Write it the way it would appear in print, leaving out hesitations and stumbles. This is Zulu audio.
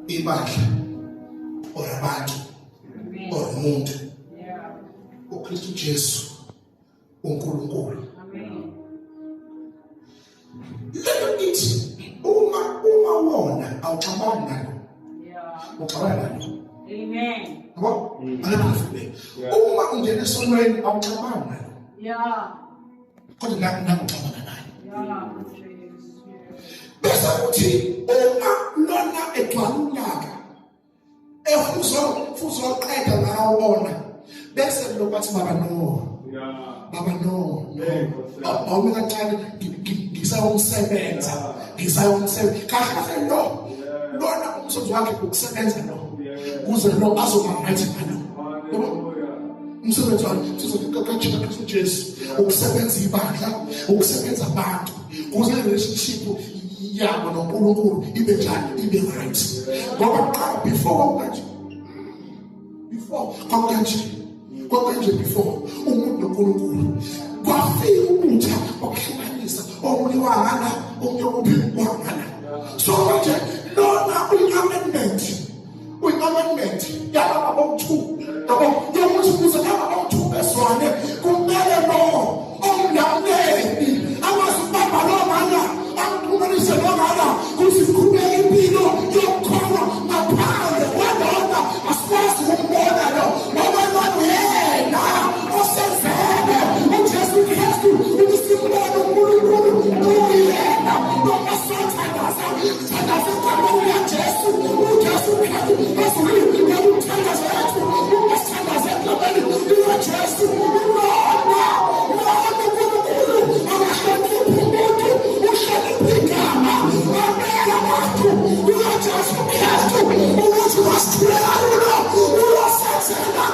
ibandla or abantu or umuntu uKristu Jesu uNkulunkulu. Lento ithi uma wona awuxabani nalo. Uxabana nalo. Amen. Yabo? Alapha uma ungena esonweni awuxabani nalo. Kodwa nakuxabana naye. Bese kuthi uma lona egcwala unyaka fuzo qeda ngawo wona bese lo bathi baba no awumeka kancane ngisayomsebenza kahle lona umsebenzi wakhe ukusebenza kuze lo azoba right ngalo. Umsebenzi wakhe sizokukaqashela Kristu Jesu ukusebenza ibandla ukusebenza abantu kuze relationship yabo noNkulunkulu ibe njani ibe right. Ngoba qala before umuntu noNkulunkulu kwafika umutsha okuhlanganisa omunye wangana omunye wangana. So manje lona uyi-amendment yalaba boku-2 yokuthi kuze laba boku-2 beswane kumele lo omlamleli amazibamba lomana amxhumanise lomana kusikhubeka impilo yokukhona ngaphandle kwadona asikwazi ukumbona lo ngoba yena osezele uJesu Kristu ukusimbona uNkulunkulu uyena noma sathandaza igama Jesu uJesu Kristu basuke ukuthandaza yethu ukuthandaza egameni likaJesu lona uNkulunkulu akahloniphi umuntu uhlonipha igama amela abantu likaJesu Kristu ukuthi wasithula ulosenzela